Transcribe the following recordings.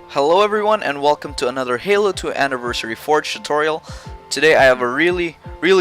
Hello everyone and welcome to another Halo 2 Anniversary Forge tutorial. Today I have a really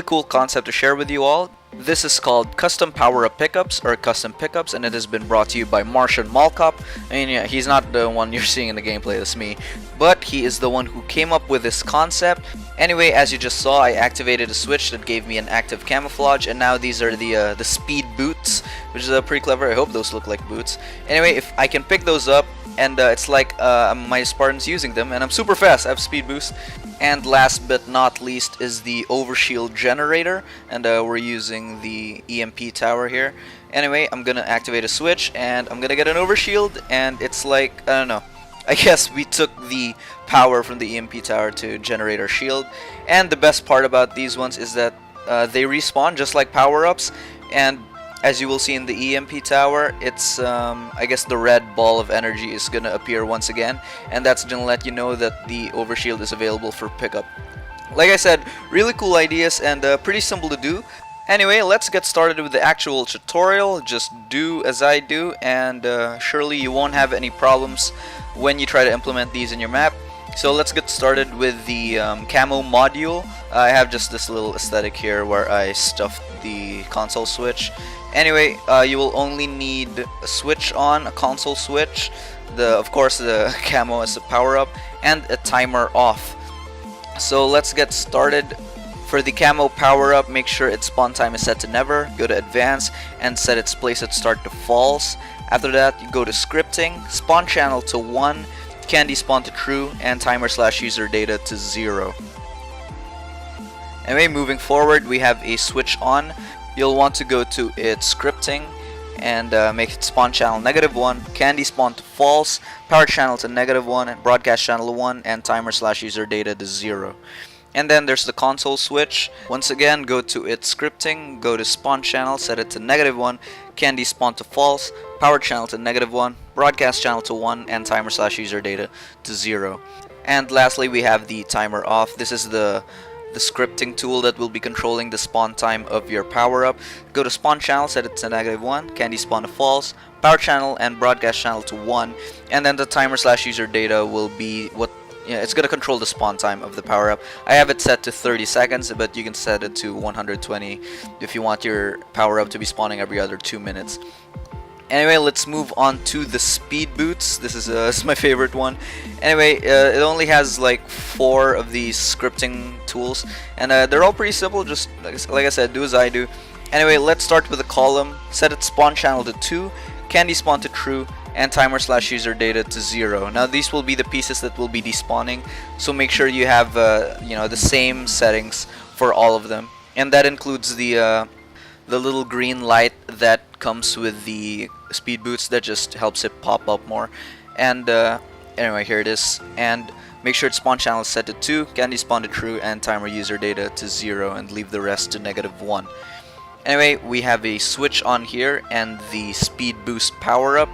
cool concept to share with you all. This is called custom power-up pickups or custom pickups, and it has been brought to you by Martian Malkop. I mean, yeah, he's not the one you're seeing in the gameplay, that's me, but he is the one who came up with this concept. Anyway, as you just saw, I activated a switch that gave me an active camouflage, and now these are the speed boots, which is pretty clever. I hope those look like boots. Anyway, if I can pick those up, and it's like my Spartan's using them, and I'm super fast. I have speed boost. And last but not least is the overshield generator, and we're using the EMP tower here. Anyway, I'm gonna activate a switch, and I'm gonna get an overshield, and it's like, I don't know, I guess we took the power from the EMP tower to generate our shield. And the best part about these ones is that they respawn just like power-ups, and as you will see in the EMP tower, it's I guess the red ball of energy is gonna appear once again, and that's gonna let you know that the overshield is available for pickup. Like I said, really cool ideas and pretty simple to do. Anyway, let's get started with the actual tutorial. Just do as I do, and surely you won't have any problems when you try to implement these in your map. So let's get started with the camo module. I have just this little aesthetic here where I stuffed the console switch. Anyway, you will only need a switch on, a console switch, of course the camo as a power-up, and a timer off. So let's get started. For the camo power-up, make sure its spawn time is set to never. Go to advanced and set its place at start to false. After that, you go to scripting, spawn channel to 1, candy spawn to true, and timer/user data to 0. Anyway, moving forward, we have a switch on. You'll want to go to its scripting and make it spawn channel -1, candy spawn to false, power channel to -1, and broadcast channel to 1, and timer/user data to 0. And then there's the console switch. Once again, go to its scripting, go to spawn channel, set it to -1, candy spawn to false, power channel to -1, broadcast channel to 1, and timer/user data to 0. And lastly, we have the timer off. This is the scripting tool that will be controlling the spawn time of your power-up. Go to spawn channel, set it to -1, candy spawn to false, power channel and broadcast channel to 1, and then the timer/user data will be what, it's going to control the spawn time of the power-up. I have it set to 30 seconds, but you can set it to 120 if you want your power-up to be spawning every other 2 minutes. Anyway, let's move on to the speed boots. This is my favorite one. Anyway, it only has like 4 of these scripting tools, and they're all pretty simple, just like I said, do as I do. Anyway, let's start with the column. Set its spawn channel to 2, candy spawn to true, and timer/user data to 0. Now these will be the pieces that will be despawning, so make sure you have the same settings for all of them, and that includes the little green light that comes with the speed boots that just helps it pop up more. And anyway, here it is. And make sure its spawn channel is set to 2, candy spawn to true, and timer user data to 0, and leave the rest to -1. Anyway, we have a switch on here and the speed boost power up.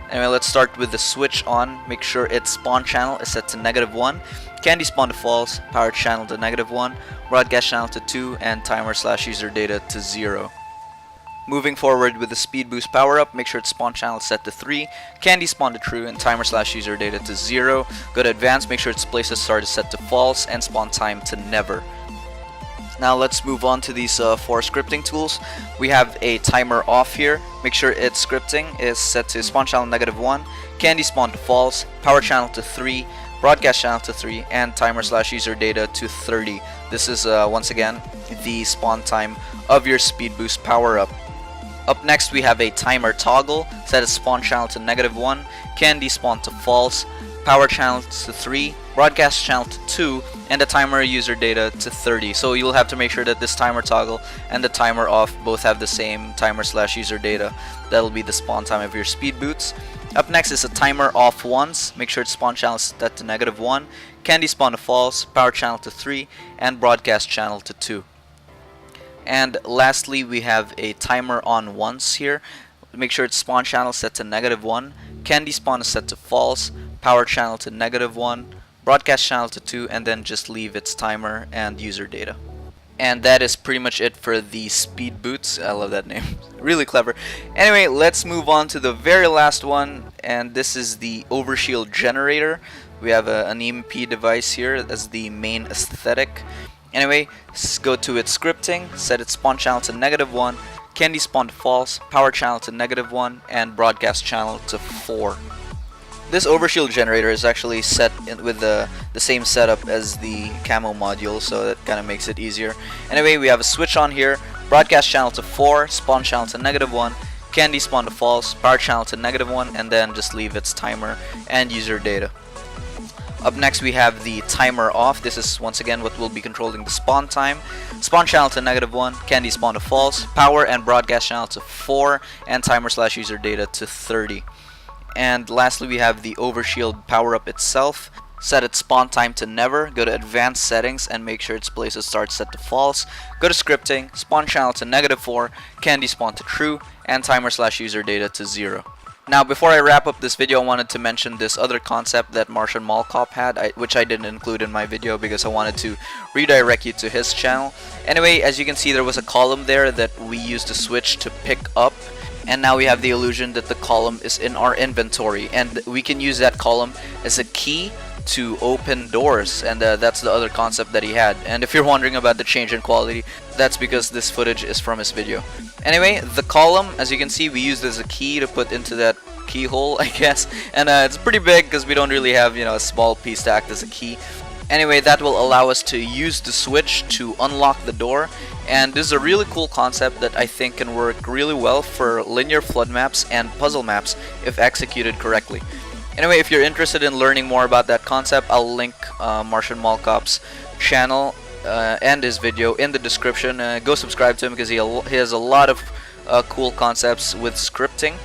Anyway, let's start with the switch on. Make sure its spawn channel is set to -1, candy spawn to false, power channel to -1, broadcast channel to 2, and timer/user data to 0. Moving forward with the speed boost power up, make sure its spawn channel is set to 3, candy spawn to true, and timer/user data to 0. Go to advanced, make sure its place at start is set to false, and spawn time to never. Now let's move on to these 4 scripting tools. We have a timer off here. Make sure its scripting is set to spawn channel -1, candy spawn to false, power channel to 3, broadcast channel to 3, and timer/user data to 30. This is once again the spawn time of your speed boost power up. Up next, we have a timer toggle. Set its spawn channel to -1, candy spawn to false, power channel to 3, broadcast channel to 2, and the timer user data to 30. So you'll have to make sure that this timer toggle and the timer off both have the same timer/user data. That'll be the spawn time of your speed boots. Up next is a timer off once. Make sure its spawn channel is set to -1, candy spawn to false, power channel to 3, and broadcast channel to 2. And lastly, we have a timer on once here. Make sure its spawn channel is set to -1, candy spawn is set to false, power channel to -1, broadcast channel to 2, and then just leave its timer and user data. And that is pretty much it for the speed boots. I love that name. Really clever. Anyway, let's move on to the very last one, and this is the overshield generator. We have an EMP device here as the main aesthetic. Anyway, go to its scripting, set its spawn channel to -1, candy spawn to false, power channel to -1, and broadcast channel to 4. This overshield generator is actually set with the same setup as the camo module, so that kind of makes it easier. Anyway, we have a switch on here, broadcast channel to 4, spawn channel to -1, candy spawn to false, power channel to -1, and then just leave its timer and user data. Up next we have the timer off. This is once again what will be controlling the spawn time. Spawn channel to -1, candy spawn to false, power and broadcast channel to 4, and timer/user data to 30. And lastly we have the overshield power-up itself. Set its spawn time to never, go to advanced settings and make sure its place of start set to false. Go to scripting, spawn channel to -4, candy spawn to true, and timer/user data to 0. Now before I wrap up this video, I wanted to mention this other concept that Martian Mall Cop had, which I didn't include in my video because I wanted to redirect you to his channel. Anyway, as you can see, there was a column there that we used to switch to pick up, and now we have the illusion that the column is in our inventory, and we can use that column as a key to open doors, and that's the other concept that he had. And if you're wondering about the change in quality, that's because this footage is from his video. Anyway, the column, as you can see, we used as a key to put into that keyhole, I guess, and it's pretty big because we don't really have, you know, a small piece to act as a key. Anyway, that will allow us to use the switch to unlock the door, and this is a really cool concept that I think can work really well for linear flood maps and puzzle maps if executed correctly. Anyway, if you're interested in learning more about that concept, I'll link Martian Mall Cop's channel and his video in the description. Go subscribe to him because he has a lot of cool concepts with scripting.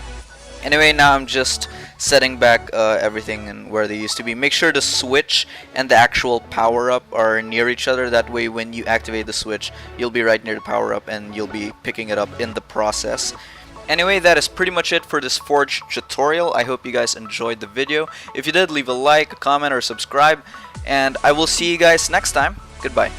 Anyway, now I'm just setting back everything and where they used to be. Make sure the switch and the actual power-up are near each other. That way when you activate the switch, you'll be right near the power-up and you'll be picking it up in the process. Anyway, that is pretty much it for this Forge tutorial. I hope you guys enjoyed the video. If you did, leave a like, a comment, or subscribe, and I will see you guys next time. Goodbye.